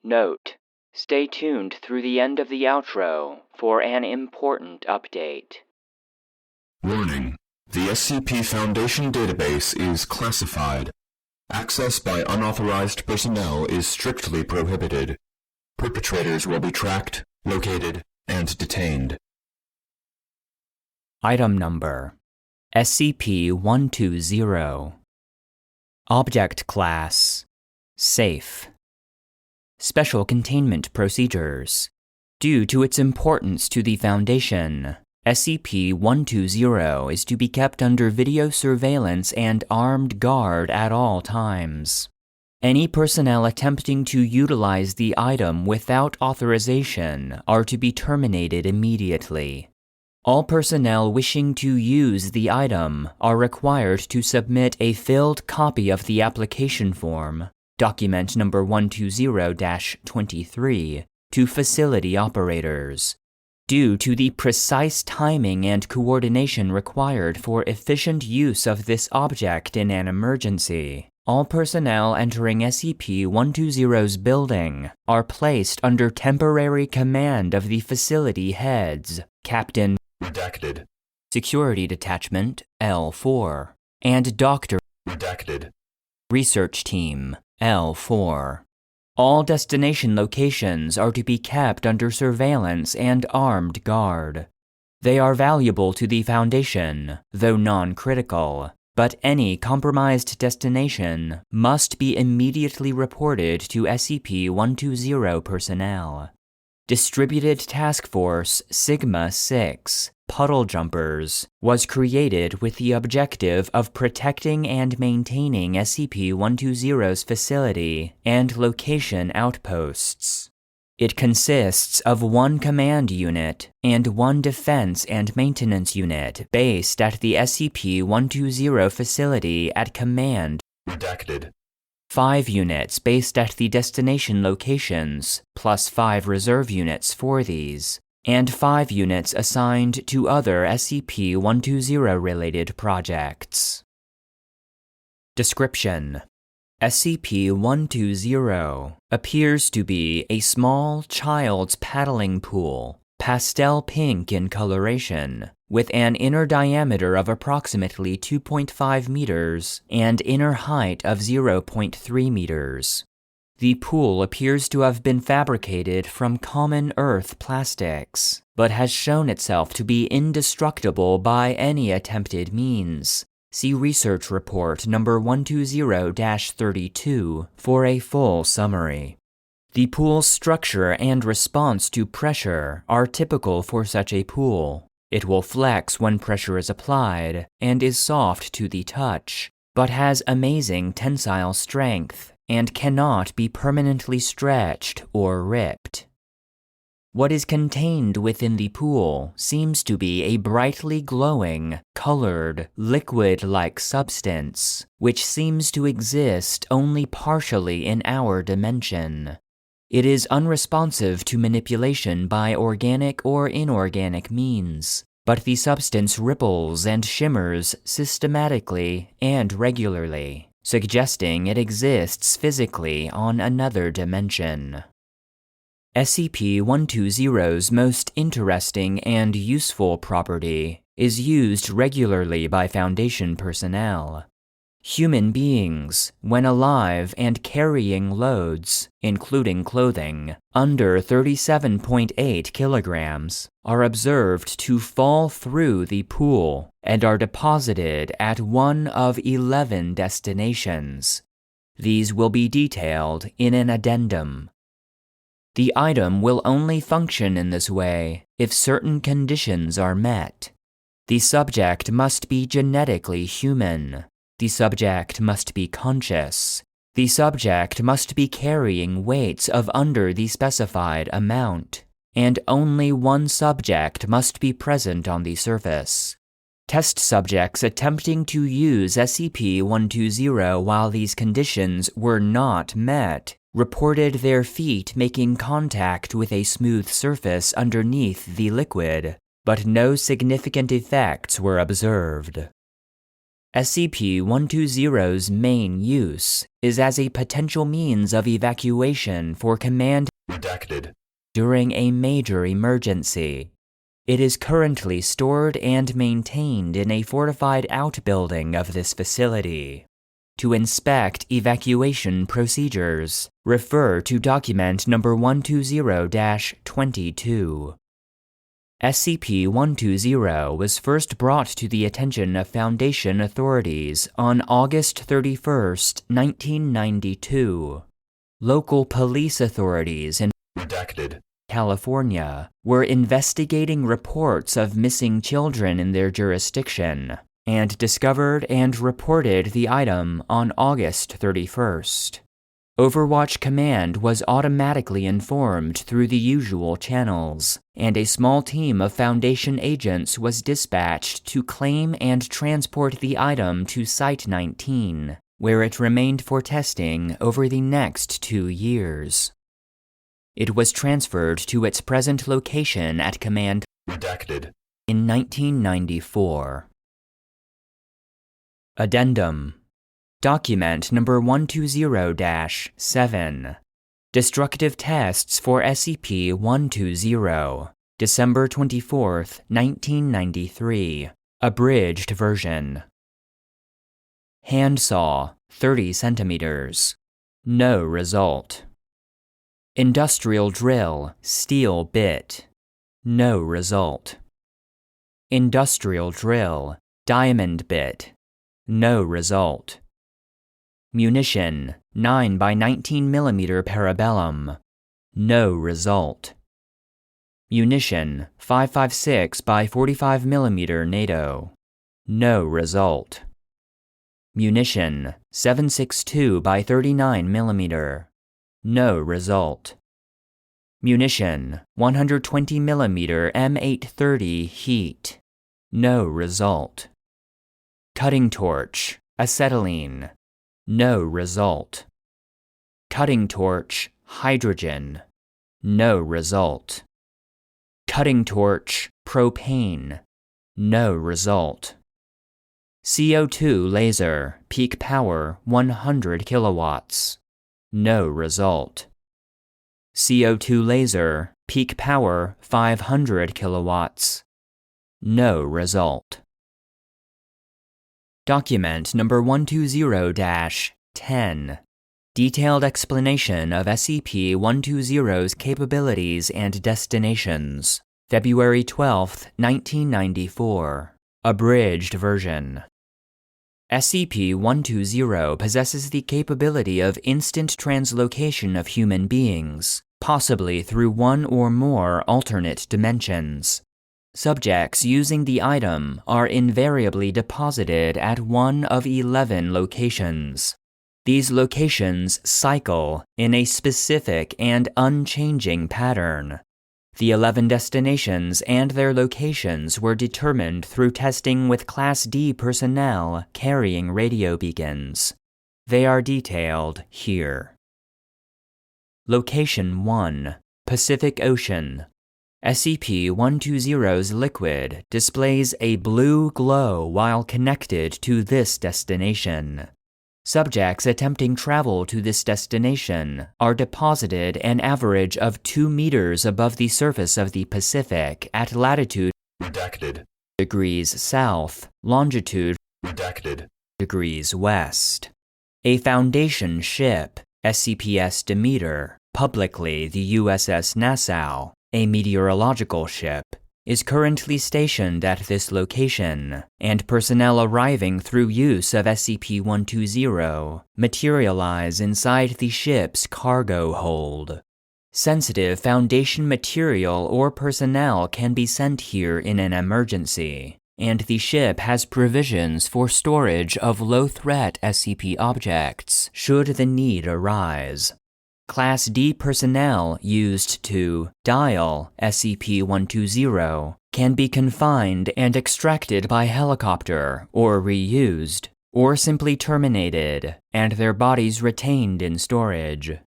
Note: stay tuned through the end of the outro for an important update. Warning: the SCP Foundation database is classified. Access by unauthorized personnel is strictly prohibited. Perpetrators will be tracked, located, and detained. Item Number: SCP-120. Object Class: Safe. Special Containment Procedures. Due to its importance to the Foundation, SCP-120 is to be kept under video surveillance and armed guard at all times. Any personnel attempting to utilize the item without authorization are to be terminated immediately. All personnel wishing to use the item are required to submit a filled copy of the application form, document number 120-23, to facility operators. Due to the precise timing and coordination required for efficient use of this object in an emergency, all personnel entering SCP-120's building are placed under temporary command of the facility heads, Captain Redacted. Security Detachment L4, and Dr. Redacted. Research Team L4. All destination locations are to be kept under surveillance and armed guard. They are valuable to the Foundation, though non-critical, but any compromised destination must be immediately reported to SCP-120 personnel. Distributed Task Force Sigma-6, Puddle Jumpers, was created with the objective of protecting and maintaining SCP-120's facility and location outposts. It consists of one command unit and one defense and maintenance unit based at the SCP-120 facility at command. Redacted. 5 units based at the destination locations, plus 5 reserve units for these, and 5 units assigned to other SCP-120 related projects. Description: SCP-120 appears to be a small child's paddling pool, pastel pink in coloration, with an inner diameter of approximately 2.5 meters and inner height of 0.3 meters. The pool appears to have been fabricated from common earth plastics, but has shown itself to be indestructible by any attempted means. See Research Report number 120-32 for a full summary. The pool's structure and response to pressure are typical for such a pool. It will flex when pressure is applied and is soft to the touch, but has amazing tensile strength and cannot be permanently stretched or ripped. What is contained within the pool seems to be a brightly glowing, colored, liquid-like substance, which seems to exist only partially in our dimension. It is unresponsive to manipulation by organic or inorganic means, but the substance ripples and shimmers systematically and regularly, suggesting it exists physically on another dimension. SCP-120's most interesting and useful property is used regularly by Foundation personnel. Human beings, when alive and carrying loads, including clothing, under 37.8 kilograms, are observed to fall through the pool and are deposited at one of 11 destinations. These will be detailed in an addendum. The item will only function in this way if certain conditions are met. The subject must be genetically human. The subject must be conscious. The subject must be carrying weights of under the specified amount, and only one subject must be present on the surface. Test subjects attempting to use SCP-120 while these conditions were not met reported their feet making contact with a smooth surface underneath the liquid, but no significant effects were observed. SCP-120's main use is as a potential means of evacuation for command Redacted. during a major emergency. It is currently stored and maintained in a fortified outbuilding of this facility. To inspect evacuation procedures, refer to document number 120-22. SCP-120 was first brought to the attention of Foundation authorities on August 31, 1992. Local police authorities in Redacted. California were investigating reports of missing children in their jurisdiction and discovered and reported the item on August 31st. Overwatch Command was automatically informed through the usual channels, and a small team of Foundation agents was dispatched to claim and transport the item to Site-19, where it remained for testing over the next 2 years. It was transferred to its present location at Command Redacted. in 1994. Addendum. Document number 120-7. Destructive tests for SCP-120. December 24, 1993. Abridged version. Handsaw, 30 centimeters. No result. Industrial drill, steel bit. No result. Industrial drill, diamond bit. No result. Munition, 9 by 19 mm parabellum. No result. Munition, 556 by 45 mm NATO. No result. Munition, 762 by 39 mm. No result. Munition, 120 mm M830 heat. No result. Cutting torch, acetylene. No result. Cutting torch, hydrogen. No result. Cutting torch, propane. No result. CO2 laser, peak power 100 kilowatts. No result. CO2 laser, peak power 500 kilowatts. No result. Document number 120-10. Detailed explanation of SCP-120's capabilities and destinations. February 12, 1994. Abridged version. SCP-120 possesses the capability of instant translocation of human beings, possibly through one or more alternate dimensions. Subjects using the item are invariably deposited at one of 11 locations. These locations cycle in a specific and unchanging pattern. The 11 destinations and their locations were determined through testing with Class D personnel carrying radio beacons. They are detailed here. Location 1, Pacific Ocean. SCP-120's liquid displays a blue glow while connected to this destination. Subjects attempting travel to this destination are deposited an average of 2 meters above the surface of the Pacific at latitude Redacted. degrees south, longitude Redacted. degrees west. A Foundation ship, SCPS Demeter, publicly the USS Nassau, a meteorological ship, is currently stationed at this location, and personnel arriving through use of SCP-120 materialize inside the ship's cargo hold. Sensitive Foundation material or personnel can be sent here in an emergency, and the ship has provisions for storage of low-threat SCP objects should the need arise. Class D personnel used to dial SCP-120 can be confined and extracted by helicopter or reused, or simply terminated, and their bodies retained in storage.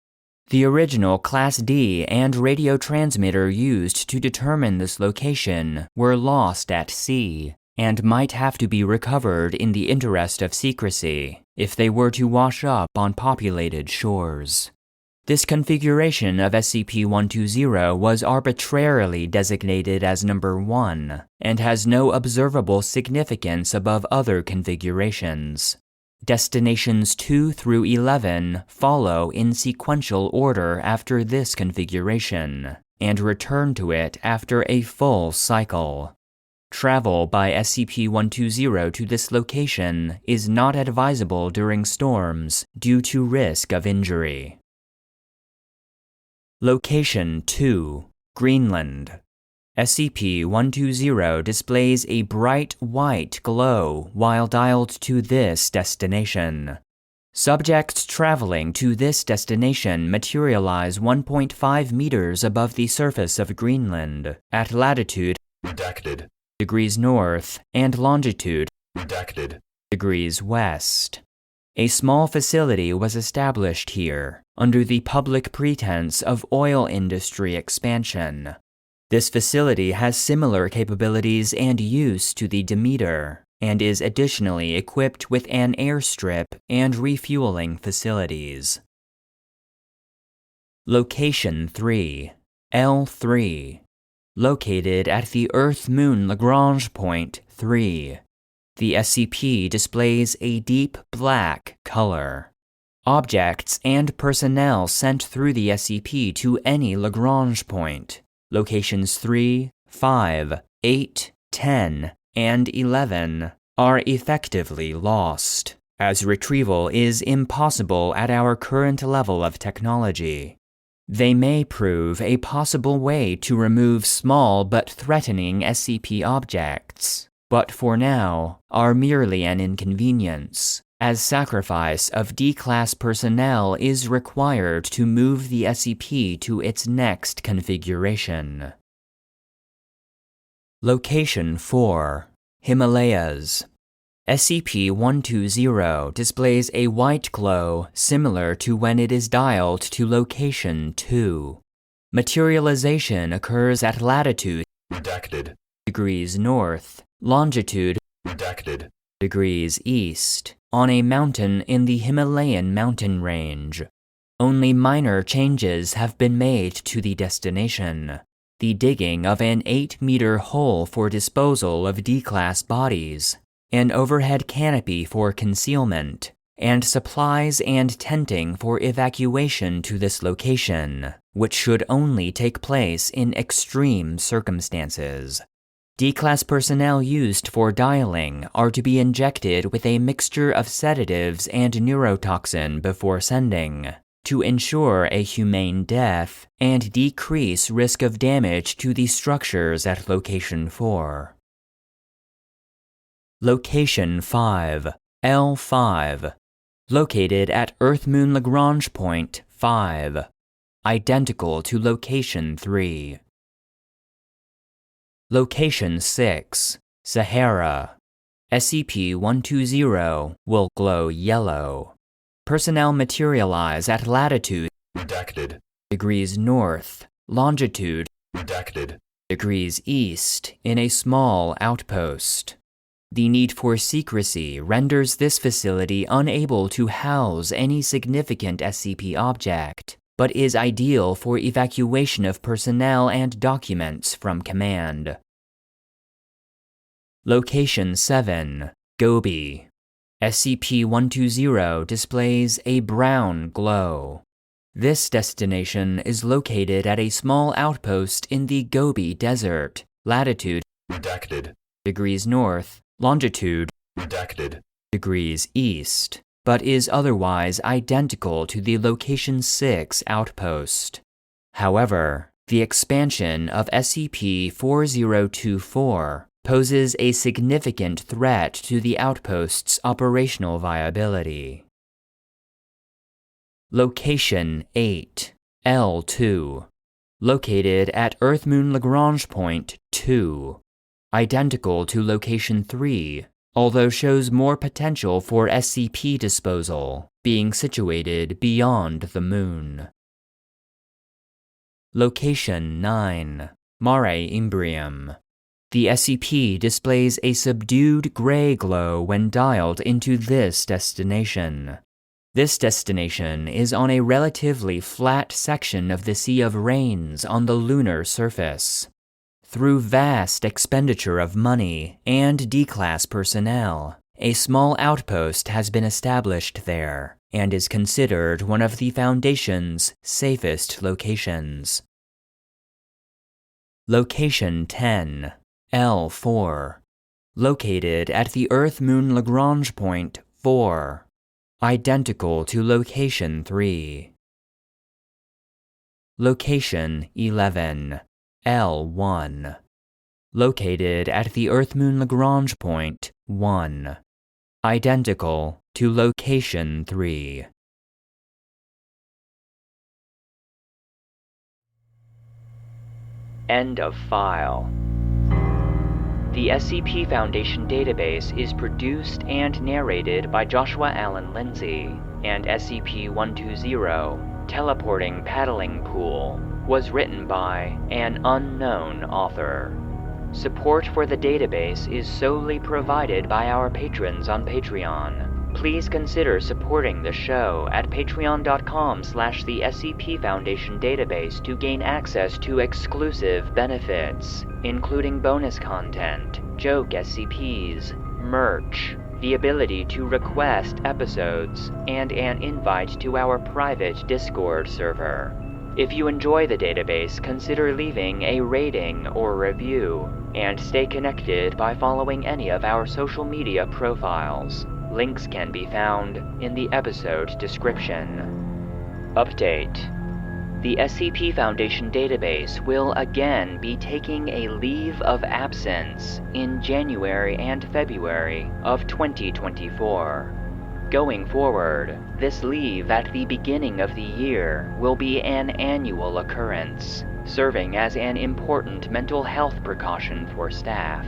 The original Class D and radio transmitter used to determine this location were lost at sea, and might have to be recovered in the interest of secrecy if they were to wash up on populated shores. This configuration of SCP-120 was arbitrarily designated as number 1 and has no observable significance above other configurations. Destinations 2 through 11 follow in sequential order after this configuration and return to it after a full cycle. Travel by SCP-120 to this location is not advisable during storms due to risk of injury. Location 2, Greenland. SCP-120 displays a bright white glow while dialed to this destination. Subjects traveling to this destination materialize 1.5 meters above the surface of Greenland at latitude Redacted. degrees north and longitude Redacted. degrees west. A small facility was established here under the public pretense of oil industry expansion. This facility has similar capabilities and use to the Demeter, and is additionally equipped with an airstrip and refueling facilities. Location 3, L3. Located at the Earth-Moon Lagrange point 3. The SCP displays a deep black color. Objects and personnel sent through the SCP to any Lagrange point, locations 3, 5, 8, 10, and 11, are effectively lost, as retrieval is impossible at our current level of technology. They may prove a possible way to remove small but threatening SCP objects, but for now are merely an inconvenience, as sacrifice of D-Class personnel is required to move the SCP to its next configuration. Location 4, Himalayas. SCP-120 displays a white glow similar to when it is dialed to location 2. Materialization occurs at latitude Redacted. degrees north, longitude Redacted. degrees east, on a mountain in the Himalayan mountain range. Only minor changes have been made to the destination. The digging of an 8-meter hole for disposal of D-Class bodies, an overhead canopy for concealment, and supplies and tenting for evacuation to this location, which should only take place in extreme circumstances. D-Class personnel used for dialing are to be injected with a mixture of sedatives and neurotoxin before sending, to ensure a humane death and decrease risk of damage to the structures at Location 4. Location 5, L5. Located at Earth-Moon Lagrange point 5. Identical to Location 3. Location 6, Sahara. SCP-120 will glow yellow. Personnel materialize at latitude Redacted. degrees north, longitude Redacted. degrees east in a small outpost. The need for secrecy renders this facility unable to house any significant SCP object, but is ideal for evacuation of personnel and documents from command. Location 7, Gobi. SCP-120 displays a brown glow. This destination is located at a small outpost in the Gobi Desert, latitude Redacted. degrees north, longitude Redacted. degrees east, but is otherwise identical to the Location 6 outpost. However, the expansion of SCP-4024 poses a significant threat to the outpost's operational viability. Location 8, L2. Located at Earth-Moon Lagrange point 2. Identical to Location 3, although shows more potential for SCP disposal, being situated beyond the Moon. Location 9, Mare Imbrium. The SCP displays a subdued gray glow when dialed into this destination. This destination is on a relatively flat section of the Sea of Rains on the lunar surface. Through vast expenditure of money and D-Class personnel, a small outpost has been established there and is considered one of the Foundation's safest locations. Location 10, L4. Located at the Earth-Moon Lagrange point 4. Identical to Location 3. Location 11, L1. Located at the Earth-Moon Lagrange point 1. Identical to Location 3. End of file. The SCP Foundation database is produced and narrated by Joshua Alan Lindsay, and SCP-120, Teleporting Paddling Pool, was written by an unknown author. Support for the database is solely provided by our patrons on Patreon. Please consider supporting the show at patreon.com/the SCP Foundation database to gain access to exclusive benefits, including bonus content, joke SCPs, merch, the ability to request episodes, and an invite to our private Discord server. If you enjoy the database, consider leaving a rating or review, and stay connected by following any of our social media profiles. Links can be found in the episode description. Update. The SCP Foundation database will again be taking a leave of absence in January and February of 2024. Going forward, this leave at the beginning of the year will be an annual occurrence, serving as an important mental health precaution for staff.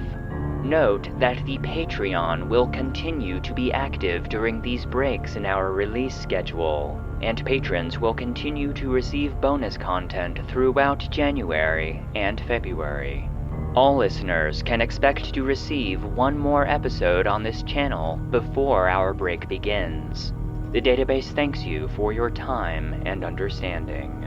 Note that the Patreon will continue to be active during these breaks in our release schedule, and patrons will continue to receive bonus content throughout January and February. All listeners can expect to receive one more episode on this channel before our break begins. The database thanks you for your time and understanding.